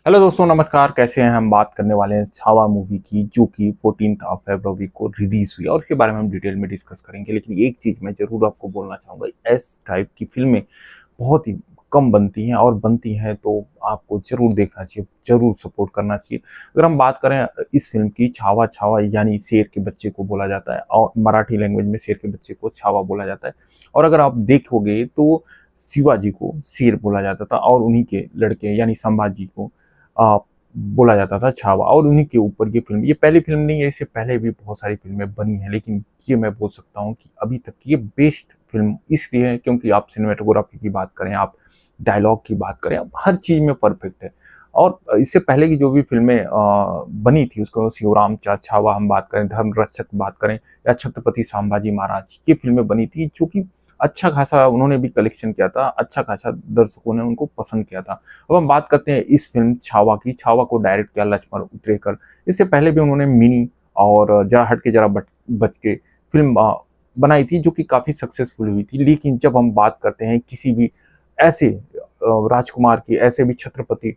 Hello दोस्तों, नमस्कार। कैसे हैं? हम बात करने वाले हैं छावा मूवी की, जो कि 14 फरवरी को रिलीज हुई और उसके बारे में हम डिटेल में डिस्कस करेंगे। लेकिन एक चीज़ मैं ज़रूर आपको बोलना चाहूँगा, इस टाइप की फिल्में बहुत ही कम बनती हैं और बनती हैं तो आपको ज़रूर देखना चाहिए, ज़रूर सपोर्ट करना चाहिए। अगर हम बात करें इस फिल्म की, छावा छावा यानी शेर के बच्चे को बोला जाता है और मराठी लैंग्वेज में शेर के बच्चे को छावा बोला जाता है। और अगर आप देखोगे तो शिवाजी को शेर बोला जाता था और उन्हीं के लड़के यानी संभाजी को अ, बोला जाता था छावा। और उन्हीं के ऊपर ये पहली फिल्म नहीं है, इससे पहले भी बहुत सारी फिल्में बनी हैं, लेकिन ये मैं बोल सकता हूँ कि अभी तक की ये बेस्ट फिल्म इसलिए है क्योंकि आप सिनेमेटोग्राफी की बात करें, आप डायलॉग की बात करें, आप हर चीज़ में परफेक्ट है। और इससे पहले की जो भी फिल्में बनी थी, उसको शिवराम छावा हम बात करें, धर्मरक्षक बात करें या छत्रपति संभाजी महाराज, ये फिल्में बनी थी जो कि अच्छा खासा उन्होंने भी कलेक्शन किया था, अच्छा खासा दर्शकों ने उनको पसंद किया था। अब हम बात करते हैं इस फिल्म छावा की। छावा को डायरेक्ट किया लक्ष्मण उतरेकर। इससे पहले भी उन्होंने मिनी और जरा हट के जरा बच के फिल्म बनाई थी, जो कि काफ़ी सक्सेसफुल हुई थी। लेकिन जब हम बात करते हैं किसी भी ऐसे राजकुमार की, ऐसे भी छत्रपति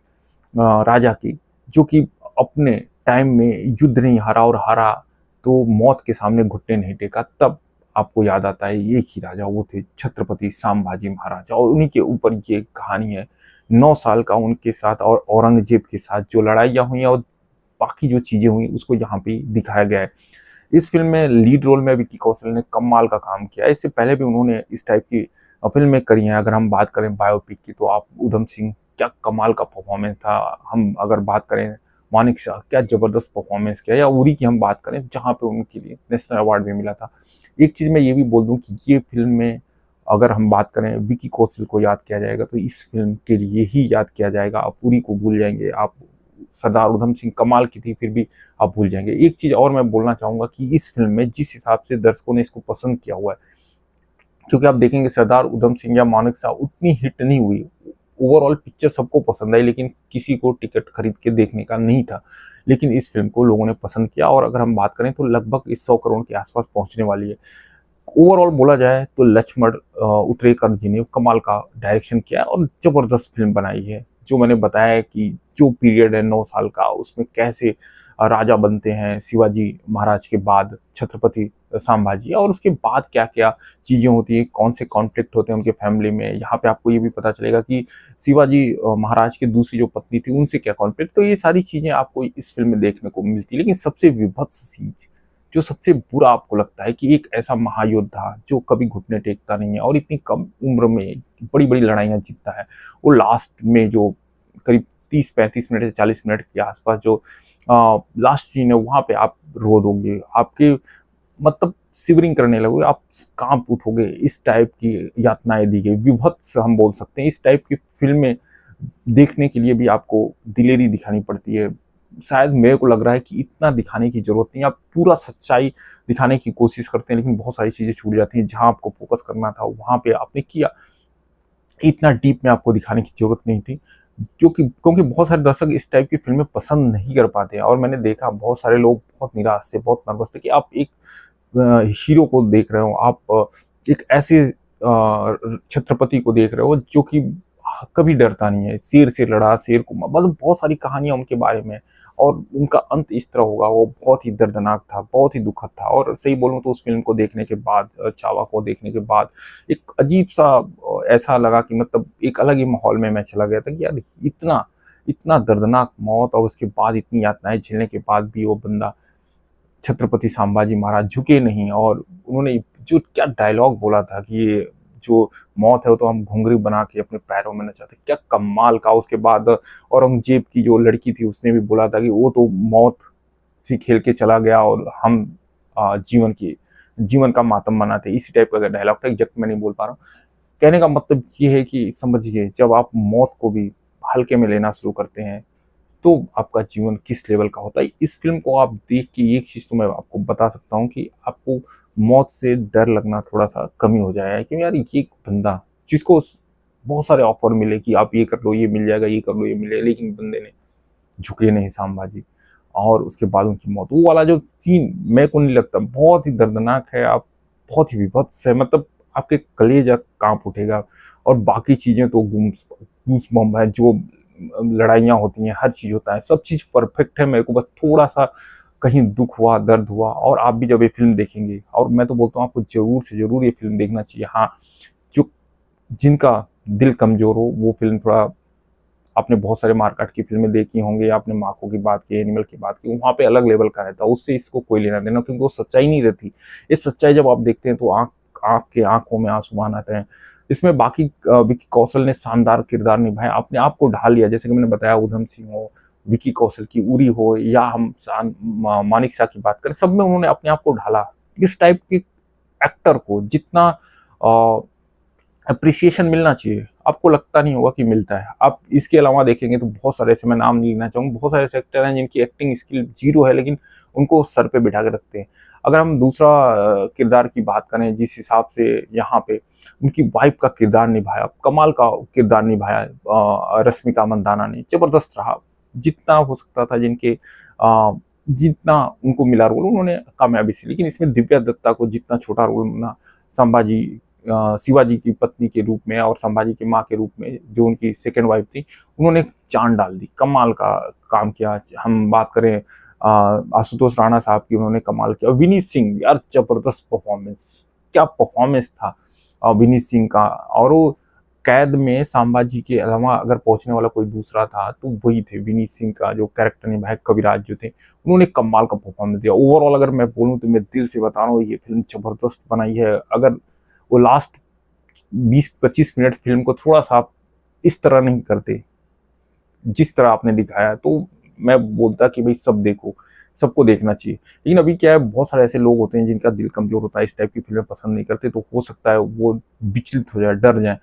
राजा की, जो कि अपने टाइम में युद्ध नहीं हारा और हारा तो मौत के सामने घुटने नहीं टेका, तब आपको याद आता है एक ही राजा, वो थे छत्रपति संभाजी महाराज। और उन्हीं के ऊपर ये कहानी है। 9 साल का उनके साथ और औरंगजेब के साथ जो लड़ाइयाँ हुई और बाकी जो चीज़ें हुई, उसको यहाँ पे दिखाया गया है। इस फ़िल्म में लीड रोल में विक्की कौशल ने कमाल का काम किया है। इससे पहले भी उन्होंने इस टाइप की फ़िल्में करी हैं। अगर हम बात करें बायोपिक की, तो आप ऊधम सिंह, क्या कमाल का परफ़ॉर्मेंस था। हम अगर बात करें मानेक शॉ, क्या ज़बरदस्त परफ़ॉर्मेंस किया, या उरी की हम बात करें, जहाँ पे उनके लिए नेशनल अवार्ड भी मिला था। एक चीज़ मैं ये भी बोल दूँ कि ये फ़िल्म में अगर हम बात करें विक्की कौशल को याद किया जाएगा, तो इस फ़िल्म के लिए ही याद किया जाएगा। आप उरी को भूल जाएँगे, आप सरदार उधम सिंह कमाल की थी, फिर भी आप भूल जाएँगे। एक चीज़ और मैं बोलना चाहूँगा कि इस फ़िल्म में जिस हिसाब से दर्शकों ने इसको पसंद किया हुआ है, क्योंकि आप देखेंगे सरदार उधम सिंह या मानेक शॉ उतनी हिट नहीं हुई। ओवरऑल पिक्चर सबको पसंद आई, लेकिन किसी को टिकट खरीद के देखने का नहीं था। लेकिन इस फ़िल्म को लोगों ने पसंद किया और अगर हम बात करें तो लगभग इस 100 करोड़ के आस-पास पहुँचने वाली है। ओवरऑल बोला जाए तो लक्ष्मण उतरेकर जी ने कमाल का डायरेक्शन किया है और ज़बरदस्त फ़िल्म बनाई है। जो मैंने बताया है कि जो पीरियड है 9 साल का, उसमें कैसे राजा बनते हैं शिवाजी महाराज के बाद छत्रपति संभाजी, और उसके बाद क्या-क्या चीज़ें होती हैं, कौन से कॉन्फ्लिक्ट होते हैं उनके फैमिली में। यहाँ पे आपको ये भी पता चलेगा कि शिवाजी महाराज की दूसरी जो पत्नी थी, उनसे क्या कॉन्फ्लिक्ट, तो ये सारी चीज़ें आपको इस फ़िल्म में देखने को मिलती है। लेकिन सबसे विभत्स चीज़, जो सबसे बुरा आपको लगता है कि एक ऐसा महायोद्धा जो कभी घुटने टेकता नहीं है और इतनी कम उम्र में बड़ी-बड़ी लड़ाइयाँ जीतता है, वो लास्ट में जो करीब 30-35 मिनट से 40 मिनट के आसपास जो लास्ट सीन है, वहाँ पे आप रो दोगे। आपके मतलब शिवरिंग करने लगोगे, आप काँप उठोगे। इस टाइप की यातनाएँ दी गई, विभत्स हम बोल सकते हैं। इस टाइप की फ़िल्में देखने के लिए भी आपको दिलेरी दिखानी पड़ती है। शायद मेरे को लग रहा है कि इतना दिखाने की ज़रूरत नहीं है। आप पूरा सच्चाई दिखाने की कोशिश करते हैं, लेकिन बहुत सारी चीज़ें छूट जाती हैं। जहाँ आपको फ़ोकस करना था, वहाँ पे आपने किया। इतना डीप में आपको दिखाने की ज़रूरत नहीं थी। क्योंकि बहुत सारे दर्शक इस टाइप की फ़िल्में पसंद नहीं कर पाते हैं और मैंने देखा बहुत सारे लोग बहुत निराश थे, बहुत नर्वस थे कि आप एक हीरो को देख रहे हो, आप एक ऐसे छत्रपति को देख रहे हो जो कि कभी डरता नहीं है, शेर से लड़ा, शेर को मतलब बहुत सारी कहानियाँ उनके बारे में, और उनका अंत इस तरह होगा, वो बहुत ही दर्दनाक था, बहुत ही दुखद था। और सही बोलूँ तो उस फ़िल्म को देखने के बाद, छावा को देखने के बाद एक अजीब-सा ऐसा लगा कि मतलब एक अलग ही माहौल में मैं चला गया था कि यार इतना इतना दर्दनाक मौत और उसके बाद इतनी यातनाएँ झेलने के बाद भी वो बंदा छत्रपति संभाजी महाराज झुके नहीं। और उन्होंने जो क्या डायलॉग बोला था कि ये जो मौत है वो तो हम घुंघरू बना के अपने पैरों में नचाते, क्या कमाल का। उसके बाद औरंगजेब की जो लड़की थी, उसने भी बोला था कि वो तो मौत से खेल के चला गया और हम जीवन का मातम मनाते। इसी टाइप का डायलॉग था, एग्जैक्ट मैं नहीं बोल पा रहा हूँ। कहने का मतलब ये है कि समझिए, जब आप मौत को भी हल्के में लेना शुरू करते हैं, तो आपका जीवन किस लेवल का होता है। इस फ़िल्म को आप देख के एक चीज़ तो मैं आपको बता सकता हूँ कि आपको मौत से डर लगना थोड़ा-सा कम ही हो जाएगा कि यार ये एक बंदा जिसको बहुत सारे ऑफ़र मिले कि आप ये कर लो, ये मिल जाएगा, ये कर लो, ये मिलेगा, लेकिन बंदे ने झुके नहीं संभाजी, और उसके बाद उनकी मौत। वो वाला जो सीन मेरे को नहीं लगता, बहुत ही दर्दनाक है, आप बहुत ही विभत्स है, मतलब आपके कलेजा काँप उठेगा। और बाकी चीज़ें तो गूज़बम्प है, जो लड़ाइयाँ होती हैं, हर चीज़ होता है, सब चीज़ परफेक्ट है। मेरे को बस थोड़ा-सा कहीं दुःख हुआ, दर्द हुआ। और आप भी जब ये फ़िल्म देखेंगे, और मैं तो बोलता हूँ आपको ज़रूर से ज़रूर ये फ़िल्म देखना चाहिए। हाँ, जो जिनका दिल कमज़ोर हो वो फ़िल्म थोड़ा, आपने बहुत सारे मार्केट की फ़िल्में देखी होंगी, आपने मार्को की बात की, एनिमल की बात की, वहाँ पे अलग लेवल का रहता है, उससे इसको कोई लेना-देना, क्योंकि वो सच्चाई नहीं रहती। ये सच्चाई जब आप देखते हैं तो आँखों में आँसू बहान आते हैं। इसमें बाकी विक्की कौशल ने शानदार किरदार निभाया, अपने आप को ढाल लिया। जैसे कि मैंने बताया, ऊधम सिंह हो, विक्की कौशल की उरी हो, या हम मानिक शाह की बात करें, सब में उन्होंने अपने आप को ढाला। इस टाइप के एक्टर को जितना अ, एप्रिसिएशन मिलना चाहिए, आपको लगता नहीं होगा कि मिलता है। आप इसके अलावा देखेंगे तो बहुत सारे ऐसे, मैं नाम नहीं लेना चाहूँगा, बहुत सारे ऐसे एक्टर हैं जिनकी एक्टिंग स्किल ज़ीरो है, लेकिन उनको सर पे बिठा के रखते हैं। अगर हम दूसरा किरदार की बात करें, जिस हिसाब से यहाँ पे उनकी वाइफ़ का किरदार निभाया, कमाल का किरदार निभाया रश्मिका मंदाना ने, ज़बरदस्त रहा। जितना हो सकता था, जितना उनको मिला रोल, उन्होंने कामयाबी से। लेकिन इसमें दिव्या दत्ता को जितना छोटा रोल मिला, संभाजी शिवाजी की पत्नी के रूप में और संभाजी की माँ के रूप में, जो उनकी सेकंड वाइफ थी, उन्होंने जान डाल दी, कमाल का काम किया। हम बात करें आशुतोष राणा साहब की, उन्होंने कमाल किया। और विनीत सिंह, यार जबरदस्त परफॉर्मेंस, क्या परफॉर्मेंस था विनीत सिंह का। और वो कैद में संभाजी के अलावा अगर पहुंचने वाला कोई दूसरा था तो वही थे, विनीत सिंह का जो कैरेक्टर निभाया कविराज जो थे, उन्होंने कमाल का परफॉर्मेंस दिया। ओवरऑल अगर मैं बोलूँ तो मैं दिल से बता रहा हूँ, ये फिल्म जबरदस्त बनाई है। अगर वो लास्ट 20-25 मिनट फिल्म को थोड़ा सा आप इस तरह नहीं करते जिस तरह आपने दिखाया, तो मैं बोलता कि भाई सब देखो, सबको देखना चाहिए। लेकिन अभी क्या है, बहुत सारे ऐसे लोग होते हैं जिनका दिल कमजोर होता है, इस टाइप की फिल्में पसंद नहीं करते, तो हो सकता है वो विचलित हो जाए, डर जाए।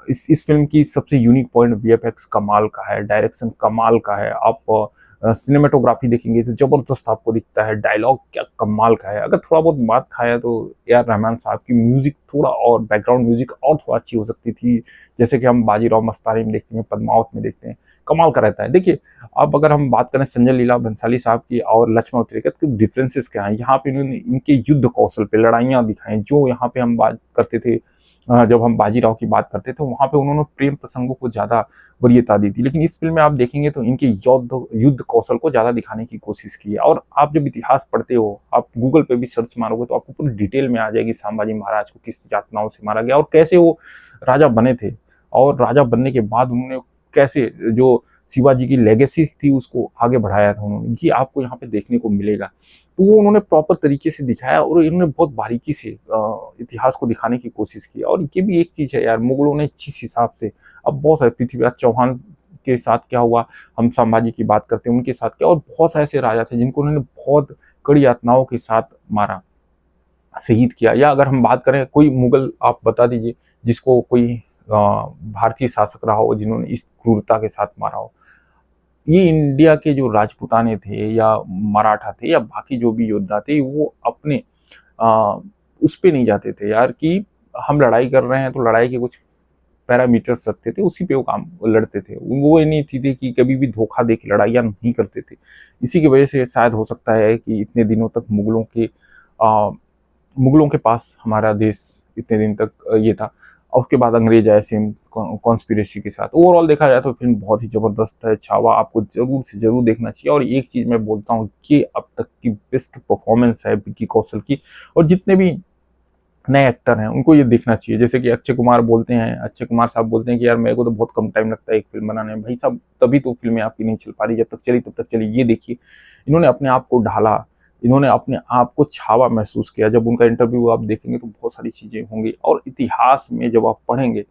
इस फिल्म की सबसे यूनिक पॉइंट वीएफएक्स कमाल का है, डायरेक्शन कमाल का है। आप सिनेमेटोग्राफी देखेंगे तो जबरदस्त आपको दिखता है, डायलॉग क्या कमाल का है। अगर थोड़ा बहुत मात खाया तो ए आर रहमान साहब की म्यूजिक थोड़ा और, बैकग्राउंड म्यूजिक और थोड़ा अच्छी हो सकती थी। जैसे कि हम बाजीराव मस्तानी में देखते हैं, पद्मावत में देखते हैं, कमाल का रहता है। देखिए, अब अगर हम बात करें संजय लीला भंसाली साहब की और लक्ष्मण उत्तरेकर के डिफरेंसेस क्या हैं, यहाँ पे इन्होंने इनके युद्ध कौशल पे लड़ाइयाँ दिखाई, जो यहाँ पे हम बात करते थे जब हम बाजीराव की बात करते थे, वहाँ पे उन्होंने प्रेम प्रसंगों को ज़्यादा वरीयता दी थी। लेकिन इस फ़िल्म में आप देखेंगे तो इनके युद्ध कौशल को ज़्यादा दिखाने की कोशिश की है। और आप जब इतिहास पढ़ते हो, आप गूगल पे भी सर्च मारोगे तो आपको पूरी डिटेल में आ जाएगी संभाजी महाराज को किस यातनाओं से मारा गया और कैसे वो राजा बने थे। और राजा बनने के बाद उन्होंने कैसे जो शिवाजी की लेगेसी थी उसको आगे बढ़ाया था उन्होंने, ये आपको यहाँ पे देखने को मिलेगा। तो वो उन्होंने प्रॉपर तरीके से दिखाया और इन्होंने बहुत बारीकी से इतिहास को दिखाने की कोशिश की। और ये भी एक चीज़ है यार, मुगलों ने जिस हिसाब से, अब बहुत सारे पृथ्वीराज चौहान के साथ क्या हुआ, हम संभाजी की बात करते हैं उनके साथ क्या, और बहुत सारे ऐसे राजा थे जिनको उन्होंने बहुत कड़ी यातनाओं के साथ मारा, शहीद किया। या अगर हम बात करें कोई मुगल आप बता दीजिए जिसको कोई भारतीय शासक रहा हो जिन्होंने इस क्रूरता के साथ मारा हो। ये इंडिया के जो राजपूताने थे या मराठा थे या बाकी जो भी योद्धा थे, वो अपने उस पे नहीं जाते थे यार कि हम लड़ाई कर रहे हैं तो लड़ाई के कुछ पैरामीटर्स रखते थे, उसी पे वो लड़ते थे। वो ये नहीं थी कि कभी भी धोखा दे के लड़ाइयाँ नहीं करते थे। इसी की वजह से शायद हो सकता है कि इतने दिनों तक मुगलों के पास हमारा देश इतने दिन तक ये था। और उसके बाद अंग्रेज आए सेम कॉन्स्पिरेसी के साथ। ओवरऑल देखा जाए तो फिल्म बहुत ही ज़बरदस्त है। छावा आपको ज़रूर से ज़रूर देखना चाहिए। और एक चीज़ मैं बोलता हूँ, ये अब तक की बेस्ट परफॉर्मेंस है विक्की कौशल की। और जितने भी नए एक्टर हैं उनको ये देखना चाहिए। जैसे कि अक्षय कुमार साहब बोलते हैं कि यार मेरे को तो बहुत कम टाइम लगता है एक फिल्म बनाने में। भाई साहब, तभी तो फिल्में आपकी नहीं चल पा रही, जब तक चली तब तक चली। ये देखिए, इन्होंने अपने आप को ढाला, इन्होंने अपने आप को छावा महसूस किया। जब उनका इंटरव्यू आप देखेंगे तो बहुत सारी चीज़ें होंगी। और इतिहास में जब आप पढ़ेंगे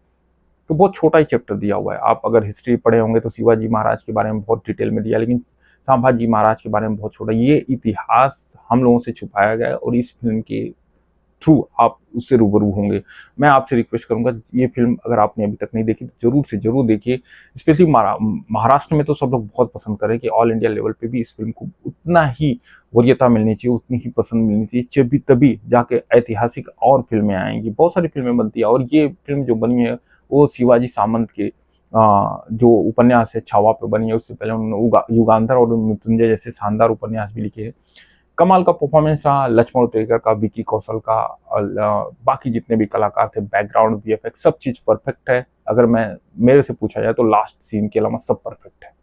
तो बहुत छोटा ही चैप्टर दिया हुआ है। आप अगर हिस्ट्री पढ़े होंगे तो शिवाजी महाराज के बारे में बहुत डिटेल में दिया, लेकिन संभाजी महाराज के बारे में बहुत छोटा। ये इतिहास हम लोगों से छुपाया गया है और इस फिल्म के थ्रू आप उससे रूबरू होंगे। मैं आपसे रिक्वेस्ट करूंगा, ये फिल्म अगर आपने अभी तक नहीं देखी तो जरूर से जरूर देखिए। स्पेशली महाराष्ट्र में तो सब लोग बहुत पसंद करें कि ऑल इंडिया लेवल पे भी इस फिल्म को उतना ही वरीयता मिलनी चाहिए, उतनी ही पसंद मिलनी चाहिए, तभी जाके ऐतिहासिक और फिल्में आएंगी। बहुत सारी फिल्में बनती है और ये फिल्म जो बनी है वो शिवाजी सामंत के जो उपन्यास है छावा पे बनी है। उससे पहले उन्होंने युगांधर और मृत्युंजय जैसे शानदार उपन्यास भी लिखे हैं। कमाल का परफॉर्मेंस रहा लक्ष्मण उत्तरेकर का, विक्की कौशल का, और बाकी जितने भी कलाकार थे, बैकग्राउंड वीएफएक्स सब चीज़ परफेक्ट है। अगर मैं मेरे से पूछा जाए तो लास्ट सीन के अलावा सब परफेक्ट है।